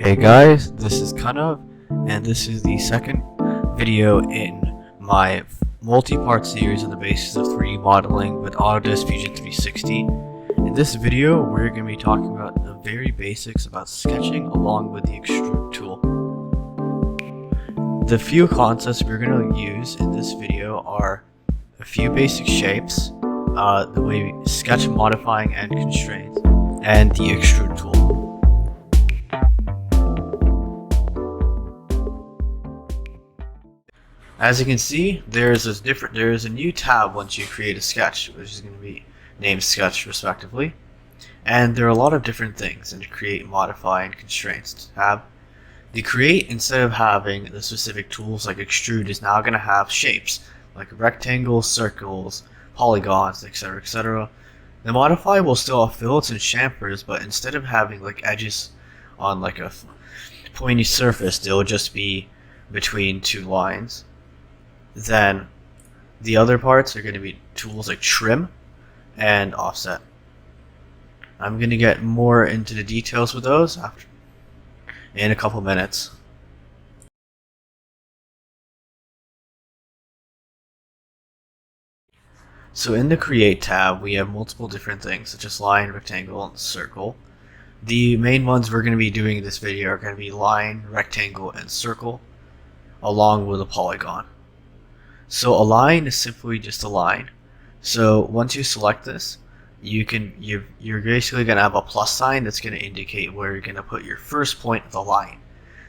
Hey guys, this is Kanav, and this is the second video in my multi-part series on the basis of 3D modeling with Autodesk Fusion 360. In this video, we're going to be talking about the very basics about sketching along with the extrude tool. The few concepts we're going to use in this video are a few basic shapes, the way we sketch, modifying, and constraints, and the extrude tool. As you can see, there is a new tab once you create a sketch, which is going to be named Sketch respectively. And there are a lot of different things in the Create, Modify, and Constraints tab. The Create, instead of having the specific tools like Extrude, is now going to have shapes like rectangles, circles, polygons, etc., etc. The Modify will still have fillets and chamfers, but instead of having like edges on like a pointy surface, they'll just be between two lines. Then the other parts are going to be tools like trim and offset. I'm going to get more into the details with those in a couple minutes. So in the Create tab, we have multiple different things such as line, rectangle, and circle. The main ones we're going to be doing in this video are going to be line, rectangle, and circle, along with a polygon. So a line is simply just a line. So once you select this, you're basically going to have a plus sign that's going to indicate where you're going to put your first point of the line.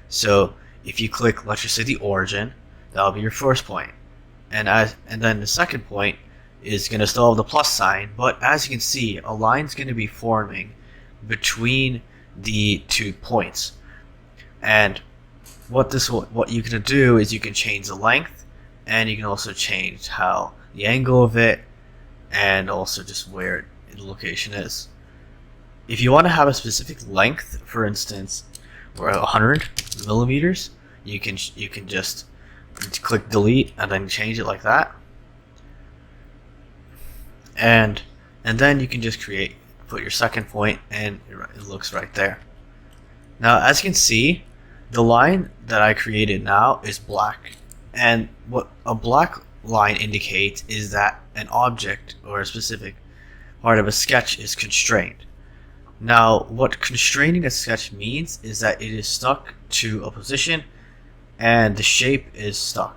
So if you click, let's just say the origin, that'll be your first point. And then the second point is going to still have the plus sign, but as you can see, a line's going to be forming between the 2 points. And what you're going to do is you can change the length, and you can also change how the angle of it, and also just where the location is. If you want to have a specific length, for instance, or 100 millimeters, you can just click delete and then change it like that, and then you can just put your second point, and it looks right there. Now, as you can see, the line that I created now is black. And what a black line indicates is that an object or a specific part of a sketch is constrained. Now, what constraining a sketch means is that it is stuck to a position and the shape is stuck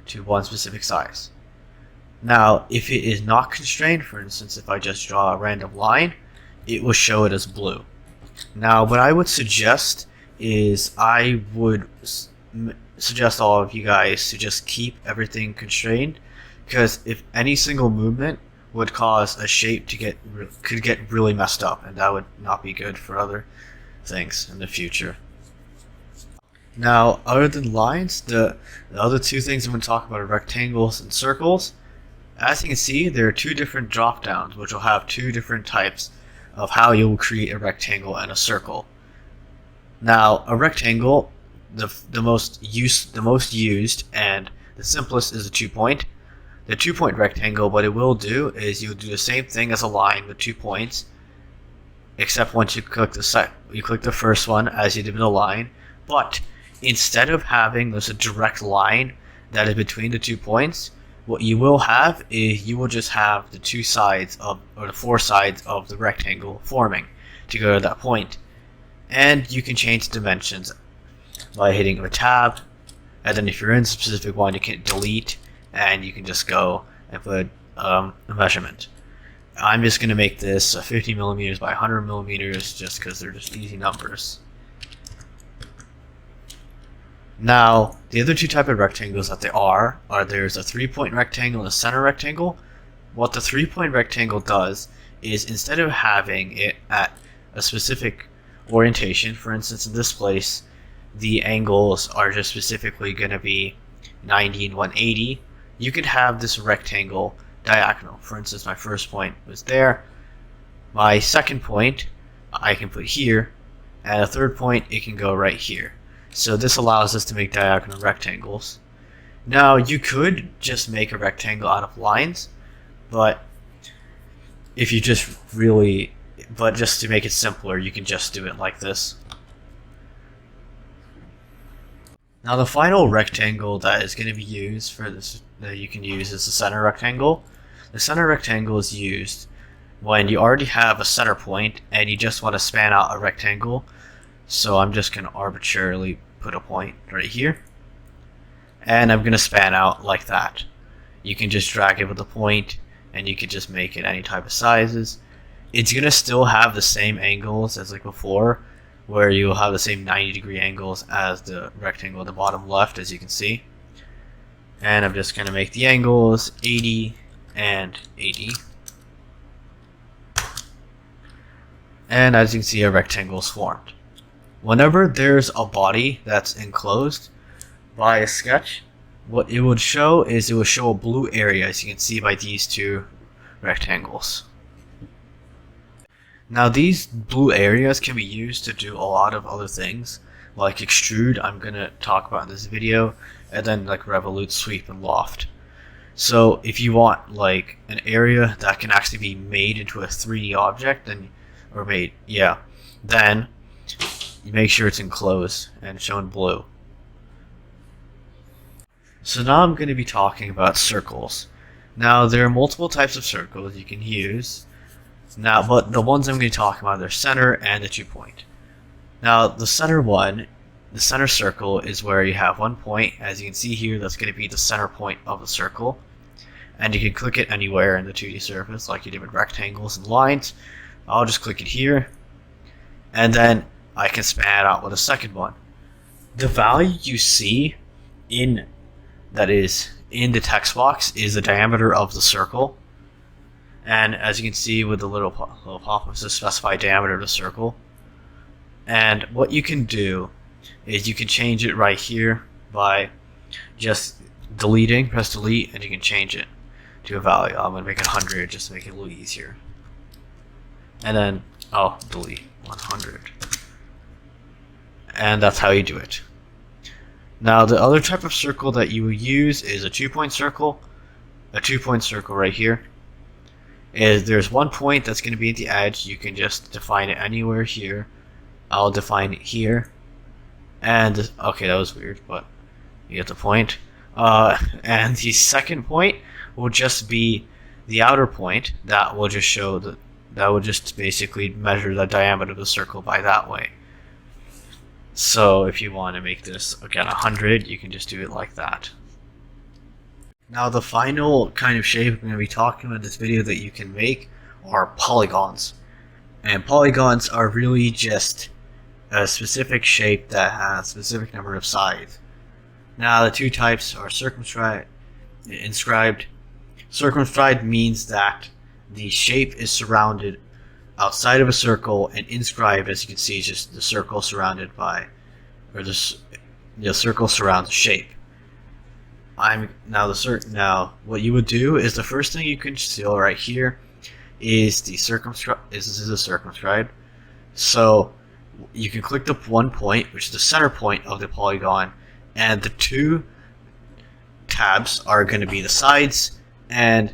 to one specific size. Now, if it is not constrained, for instance, if I just draw a random line, it will show it as blue. Now, what I would suggest is I would suggest all of you guys to just keep everything constrained, because if any single movement would cause a shape to could get really messed up, and that would not be good for other things in the future. Now, other than lines, the other two things I'm going to talk about are rectangles and circles. As you can see, there are two different drop downs which will have two different types of how you will create a rectangle and a circle. Now, a rectangle, the most used and the simplest is a 2-point. The 2-point rectangle, what it will do is you'll do the same thing as a line with 2 points, except once you click the first one as you did with a line. But instead of having this a direct line that is between the 2 points, what you will have is you will just have the 2 sides or the 4 sides of the rectangle forming to go to that point. And you can change the dimensions by hitting a tab, and then if you're in a specific one, you can delete, and you can just go and put a measurement. I'm just going to make this 50 millimeters by 100 millimeters just because they're just easy numbers. Now, the other two types of rectangles that there are there's a 3-point rectangle and a center rectangle. What the 3-point rectangle does is, instead of having it at a specific orientation, for instance in this place, the angles are just specifically going to be 90 and 180, you could have this rectangle diagonal. For instance, my first point was there, my second point I can put here, and a third point it can go right here. So this allows us to make diagonal rectangles. Now, you could just make a rectangle out of lines, but if you just really, but just to make it simpler, you can just do it like this. Now the final rectangle that is going to be used for this that you can use is the center rectangle. The center rectangle is used when you already have a center point and you just want to span out a rectangle. So I'm just going to arbitrarily put a point right here, and I'm going to span out like that. You can just drag it with a point, and you can just make it any type of sizes. It's going to still have the same angles as like before, where you'll have the same 90-degree angles as the rectangle at the bottom left, as you can see. And I'm just going to make the angles 80 and 80. And as you can see, a rectangle is formed. Whenever there's a body that's enclosed by a sketch, what it would show is it will show a blue area, as you can see by these two rectangles. Now these blue areas can be used to do a lot of other things, like extrude, I'm going to talk about in this video, and then like revolute, sweep, and loft. So if you want like an area that can actually be made into a 3D object, then then you make sure it's enclosed and shown blue. So now I'm going to be talking about circles. Now there are multiple types of circles you can use. Now, but the ones I'm going to talk about are center and the 2-point. Now the center one, the center circle, is where you have 1 point. As you can see here, that's going to be the center point of the circle. And you can click it anywhere in the 2D surface like you did with rectangles and lines. I'll just click it here, and then I can span it out with a second one. The value you see in the text box is the diameter of the circle, and as you can see with the little pop-ups to specify diameter of the circle. And what you can do is you can change it right here by just deleting, press delete, and you can change it to a value. I'm going to make it 100 just to make it a little easier. And then I'll delete 100. And that's how you do it. Now the other type of circle that you will use is a 2-point circle. A 2-point circle right here is there's 1 point that's going to be at the edge. You can just define it anywhere here. I'll define it here. And okay, that was weird, but you get the point. And the second point will just be the outer point. That will just show that will just basically measure the diameter of the circle by that way. So if you want to make this again 100, you can just do it like that. Now the final kind of shape I'm going to be talking about in this video that you can make are polygons. And polygons are really just a specific shape that has a specific number of sides. Now the two types are circumscribed and inscribed. Circumscribed means that the shape is surrounded outside of a circle, and inscribed, as you can see, is just the circle surrounded by, or the circle surrounds the shape. Now what you would do is the first thing you can see right here is this is a circumscribed. So you can click the 1 point, which is the center point of the polygon, and the 2 tabs are going to be the sides and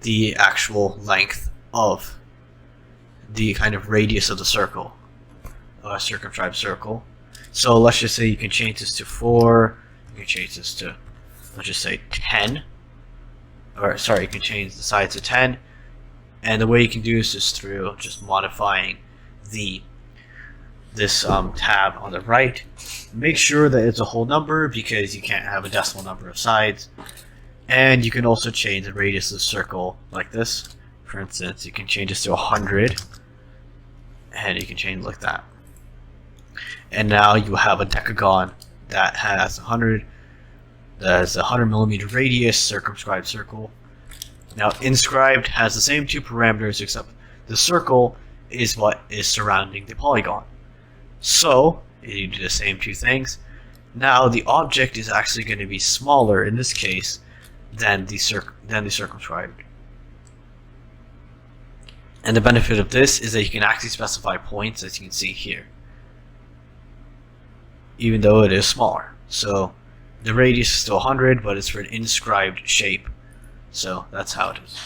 the actual length of the kind of radius of the circle, a circumscribed circle. So let's just say you can change this to 4, you can change this to, let's just say 10, or sorry, you can change the sides to 10, and the way you can do this is through just modifying this tab on the right. Make sure that it's a whole number because you can't have a decimal number of sides. And you can also change the radius of the circle like this. For instance, you can change this to 100, and you can change it like that. And now you have a decagon that has 100 millimeter radius, circumscribed circle. Now inscribed has the same 2 parameters, except the circle is what is surrounding the polygon. So you do the same 2 things. Now the object is actually going to be smaller in this case than the circumscribed. And the benefit of this is that you can actually specify points, as you can see here, even though it is smaller. So the radius is still 100, but it's for an inscribed shape. So that's how it is.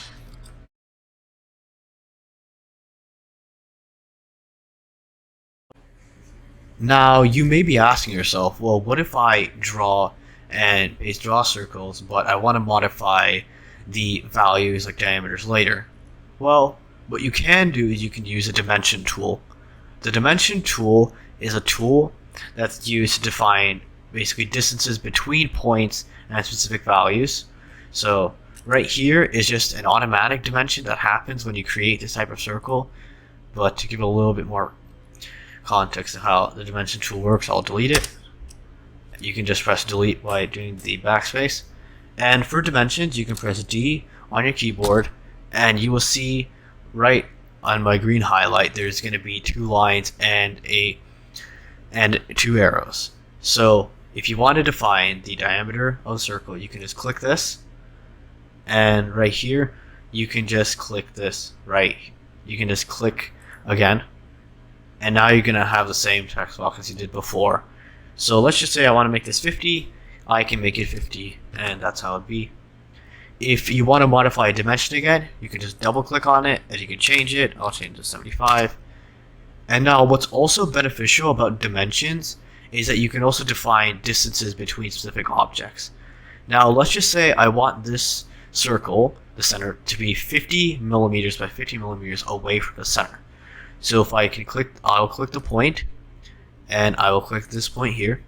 Now you may be asking yourself, well, what if I draw and draw circles, but I want to modify the values like diameters later? Well, what you can do is you can use a dimension tool. The dimension tool is a tool that's used to define basically distances between points and specific values. So right here is just an automatic dimension that happens when you create this type of circle. But to give it a little bit more context of how the dimension tool works, I'll delete it. You can just press delete by doing the backspace. And for dimensions, you can press D on your keyboard, and you will see right on my green highlight there's going to be 2 lines and 2 arrows. So if you want to define the diameter of a circle, you can just click this, and right here you can just click this. You can just click again, and now you're going to have the same text box as you did before. So let's just say I want to make this 50. I can make it 50, and that's how it'd be. If you want to modify a dimension again, you can just double click on it and you can change it. I'll change to 75. And now what's also beneficial about dimensions is that you can also define distances between specific objects. Now let's just say I want this circle, the center, to be 50 millimeters by 50 millimeters away from the center. So if I can click, I'll click the point, and I will click this point here,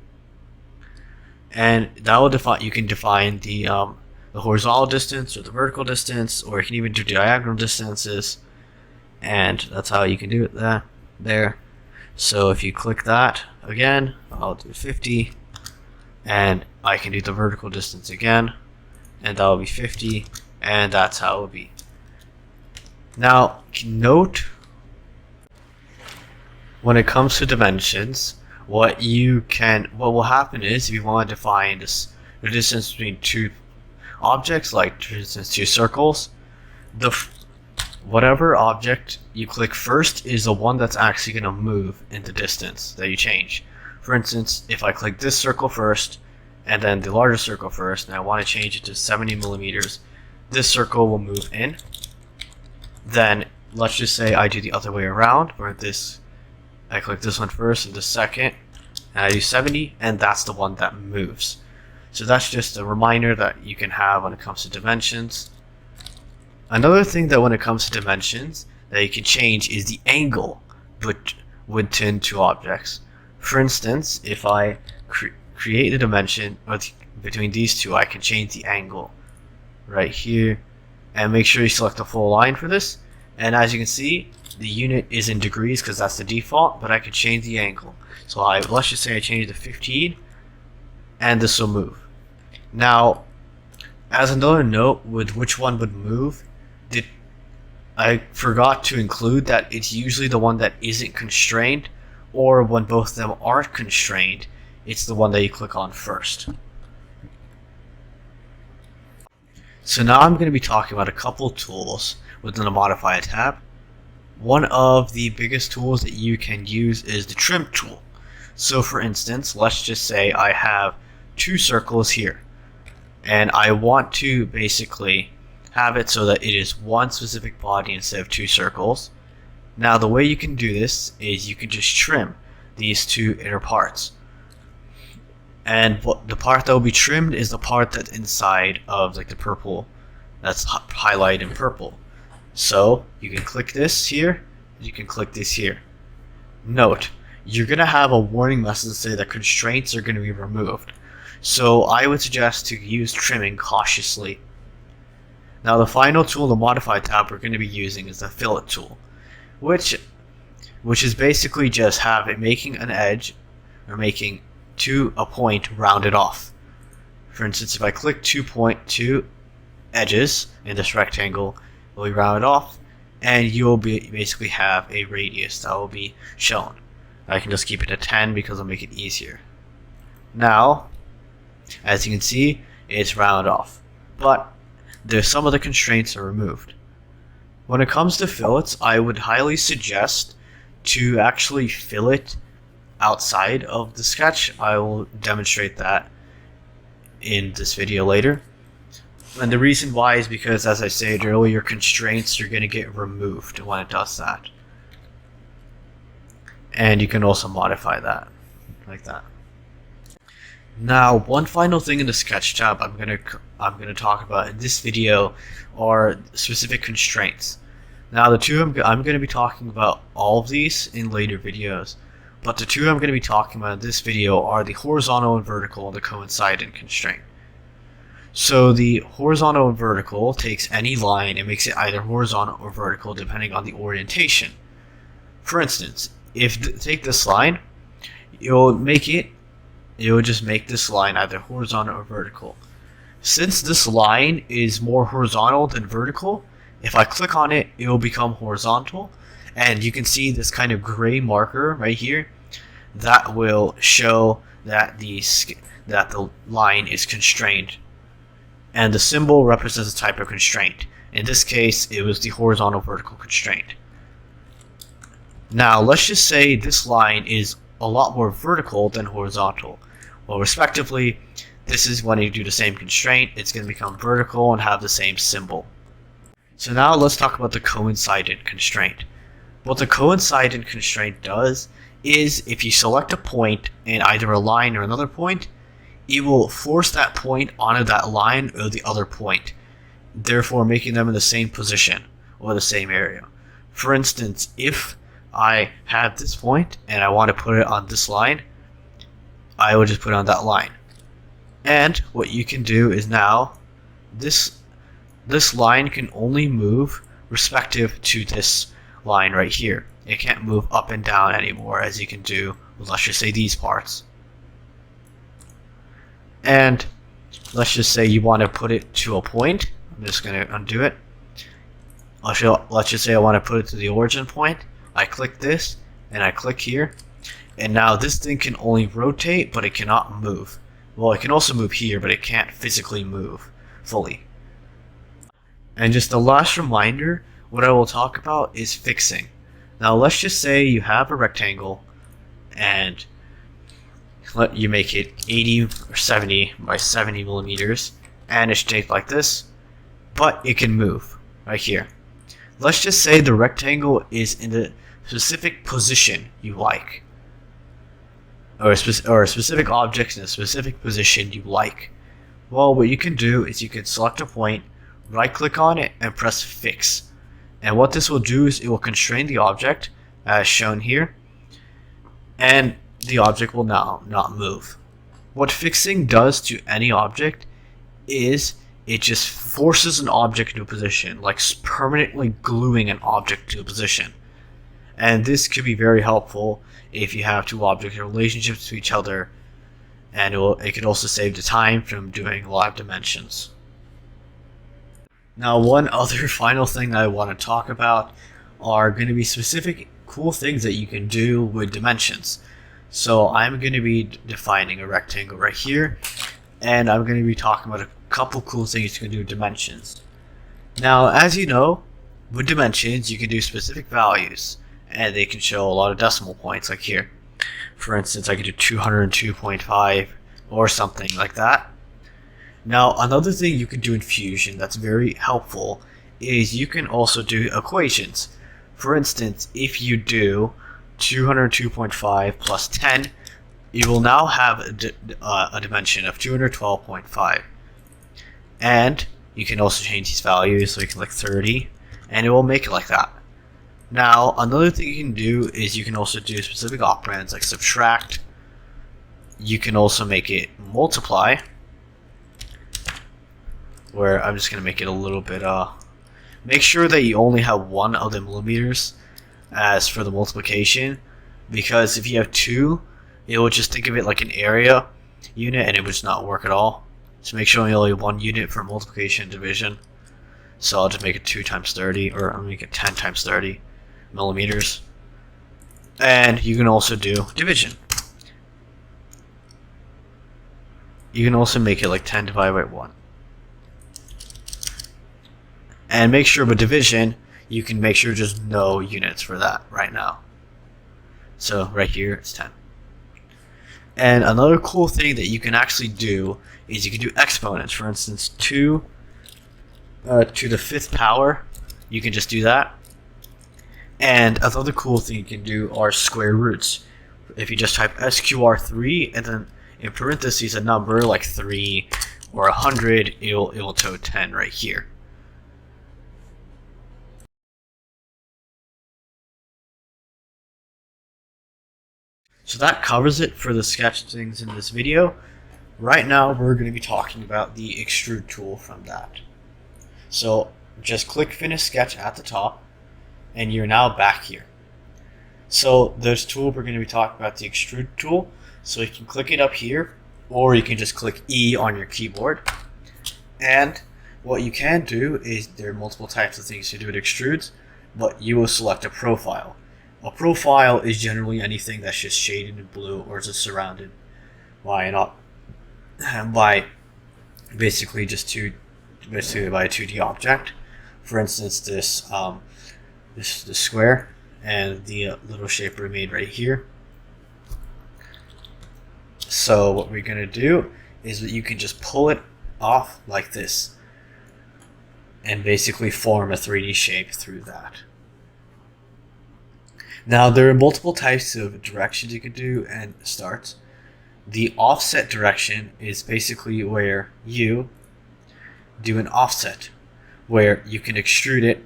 and that will define. You can define the horizontal distance or the vertical distance, or you can even do diagonal distances, and that's how you can do it there. So if you click that again, I'll do 50, and I can do the vertical distance again, and that will be 50, and that's how it will be. Now note, when it comes to dimensions, what will happen is, if you want to define the distance between 2 objects, like for instance 2 circles, whatever object you click first is the one that's actually going to move in the distance that you change. For instance, if I click this circle first and then the larger circle first, and I want to change it to 70 millimeters, this circle will move in. Then let's just say I do the other way around, where I click this one first and the second, and I do 70, and that's the one that moves. So that's just a reminder that you can have when it comes to dimensions. Another thing that when it comes to dimensions that you can change is the angle between 2 objects. For instance, if I create a dimension between these 2, I can change the angle right here, and make sure you select the full line for this. And as you can see, the unit is in degrees because that's the default, but I could change the angle. So let's just say I change it to 15, and this will move. Now, as another note with which one would move, I forgot to include that it's usually the one that isn't constrained, or when both of them aren't constrained, it's the one that you click on first. So now I'm going to be talking about a couple tools within the Modify tab. One of the biggest tools that you can use is the Trim tool. So for instance, let's just say I have 2 circles here, and I want to basically have it so that it is one specific body instead of 2 circles. Now the way you can do this is you can just trim these 2 inner parts. And the part that will be trimmed is the part that's inside of like the purple, that's highlighted in purple. So you can click this here, you can click this here. Note, you're going to have a warning message to say that constraints are going to be removed. So I would suggest to use trimming cautiously. Now the final tool in the Modify tab we're going to be using is the Fillet tool, which is basically just making an edge, or making a point rounded off. For instance, if I click 2 edges in this rectangle, it will be rounded off, and you will basically have a radius that will be shown. I can just keep it at 10 because it'll make it easier. Now, as you can see, it's rounded off, but some of the constraints are removed. When it comes to fillets, I would highly suggest to actually fillet outside of the sketch. I will demonstrate that in this video later. And the reason why is because, as I said earlier, constraints are going to get removed when it does that. And you can also modify that. like that. Now, one final thing in the sketch tab I'm gonna talk about in this video are specific constraints. Now, the two I'm gonna be talking about all of these in later videos, but the two I'm gonna be talking about in this video are the horizontal and vertical and the coincident constraint. So the horizontal and vertical takes any line and makes it either horizontal or vertical depending on the orientation. For instance, take this line, you'll just make this line either horizontal or vertical. Since this line is more horizontal than vertical, if I click on it, it will become horizontal, and you can see this kind of gray marker right here that will show that the line is constrained. And the symbol represents a type of constraint. In this case, it was the horizontal vertical constraint. Now, let's just say this line is a lot more vertical than horizontal. Well, respectively, this is when you do the same constraint, it's going to become vertical and have the same symbol. So now let's talk about the coincident constraint. What the coincident constraint does is if you select a point in either a line or another point, it will force that point onto that line or the other point, therefore making them in the same position or the same area. For instance, if I have this point and I want to put it on this line, I will just put it on that line. And what you can do is now this line can only move respective to this line right here. It can't move up and down anymore as you can do with, let's just say, these parts. And let's just say you want to put it to a point. I'm just going to undo it. Let's just say I want to put it to the origin point. I click this and I click here, and now this thing can only rotate, but it cannot move. Well, it can also move here, but it can't physically move fully. And just a last reminder, what I will talk about is fixing. Now let's just say you have a rectangle and you make it 80 or 70 by 70 millimeters, and it's shaped like this, but it can move right here. Let's just say the rectangle is in the specific position you like, or a specific object in a specific position you like. Well, what you can do is you can select a point, right click on it, and press fix. And what this will do is it will constrain the object as shown here, and the object will now not move. What fixing does to any object is it just forces an object into a position, like permanently gluing an object to a position. And this could be very helpful if you have two objects in relationships to each other, and it could also save the time from doing live dimensions. Now, one other final thing I want to talk about are going to be specific cool things that you can do with dimensions. So I'm going to be defining a rectangle right here, and I'm going to be talking about a couple cool things you can do with dimensions. Now, as you know, with dimensions you can do specific values, and they can show a lot of decimal points, like here. For instance, I could do 202.5 or something like that. Now, another thing you can do in Fusion that's very helpful is you can also do equations. For instance, if you do 202.5 plus 10, you will now have a dimension of 212.5. And you can also change these values, so you can like 30, and it will make it like that. Now, another thing you can do is you can also do specific operands like subtract. You can also make it multiply, where I'm just going to make it a little bit, make sure that you only have one of the millimeters as for the multiplication, because if you have two, it will just think of it like an area unit and it would just not work at all. So make sure you only have one unit for multiplication and division. So I'll just make it 2 times 30, or I'll make it 10 times 30 millimeters. And you can also do division. You can also make it like 10 divided by 1. And make sure with division, you can make sure there's no units for that right now. So right here, it's 10. And another cool thing that you can actually do is you can do exponents. For instance, 2 to the 5th power, you can just do that. And another cool thing you can do are square roots, if you just type SQR3 and then in parentheses a number like 3 or 100, it will show 10 right here. So that covers it for the sketch things in this video. Right now we're going to be talking about the extrude tool from that. So just click finish sketch at the top and you're now back here. So this tool we're going to be talking about, the extrude tool. So you can click it up here, or you can just click E on your keyboard. And what you can do is, there are multiple types of things to do with extrudes, but you will select a profile. A profile is generally anything that's just shaded in blue or is just surrounded by basically just by a 2D object. For instance, this square and the little shape we made right here. So what we're going to do is that you can just pull it off like this and basically form a 3D shape through that. Now there are multiple types of directions you can do and starts. The offset direction is basically where you do an offset, where you can extrude it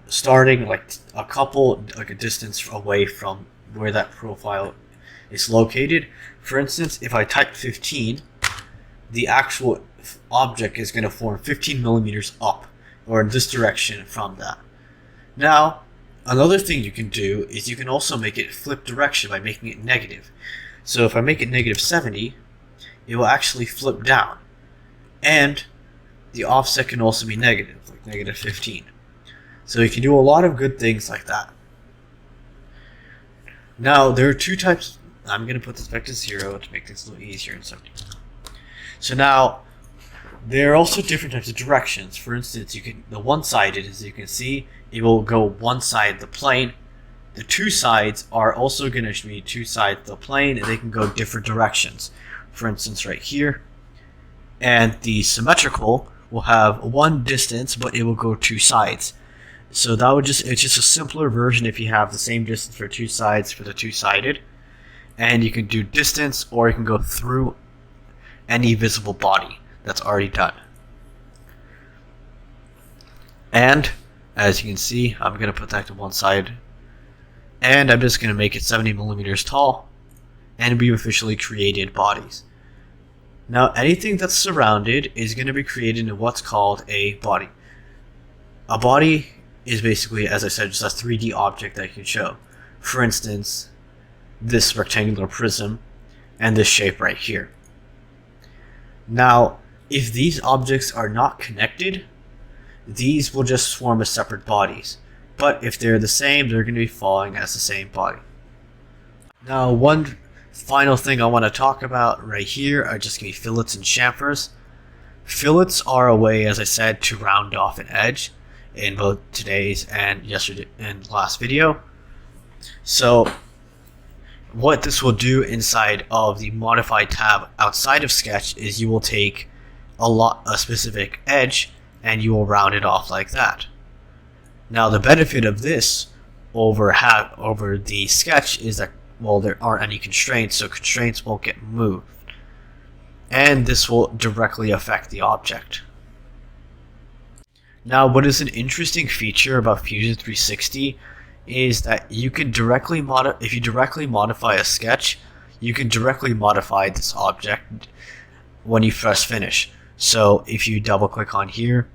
starting like a distance away from where that profile is located. For instance, if I type 15, the actual object is going to form 15 millimeters up or in this direction from that. Now, another thing you can do is you can also make it flip direction by making it negative. So if I make it negative 70, it will actually flip down. And the offset can also be negative, like negative 15. So you can do a lot of good things like that. Now, there are two types. I'm going to put this back to 0 to make things a little easier and stuff. So now, there are also different types of directions. For instance, the one-sided, as you can see, it will go one side of the plane. The two sides are also going to be two sides of the plane, and they can go different directions. For instance, right here. And the symmetrical will have one distance, but it will go two sides. So it's just a simpler version if you have the same distance for two sides for the two-sided. And you can do distance, or you can go through any visible body that's already done. And as you can see, I'm going to put that to one side. And I'm just going to make it 70 millimeters tall. And we've officially created bodies. Now, anything that's surrounded is going to be created in what's called a body. A body is basically, as I said, just a 3D object that you can show. For instance, this rectangular prism and this shape right here. Now, if these objects are not connected, these will just form as separate bodies. But if they're the same, they're going to be falling as the same body. Now, one final thing I want to talk about right here are just going to be fillets and chamfers. Fillets are a way, as I said, to round off an edge in both today's and yesterday and last video. So what this will do inside of the modify tab outside of Sketch is you will take a specific edge and you will round it off like that. Now the benefit of this over the Sketch is that, well, there aren't any constraints, so constraints won't get moved. And this will directly affect the object. Now, what is an interesting feature about Fusion 360 is that you can directly if you directly modify a sketch, you can directly modify this object when you press finish. So if you double click on here,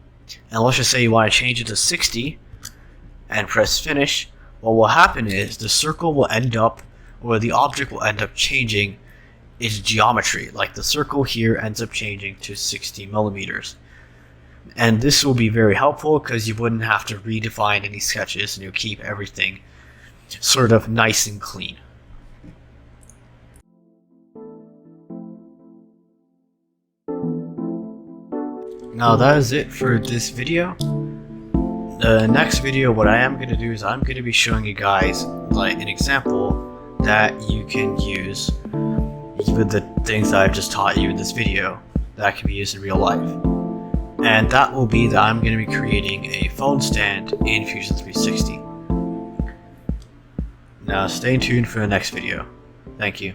and let's just say you want to change it to 60 and press finish, what will happen is the circle will end up, or the object will end up changing its geometry. Like the circle here ends up changing to 60 millimeters. And this will be very helpful because you wouldn't have to redefine any sketches, and you'll keep everything sort of nice and clean. Now that is it for this video. The next video, what I am going to do is I'm going to be showing you guys like an example that you can use with the things that I've just taught you in this video that can be used in real life. And that will be that I'm going to be creating a phone stand in Fusion 360. Now stay tuned for the next video. Thank you.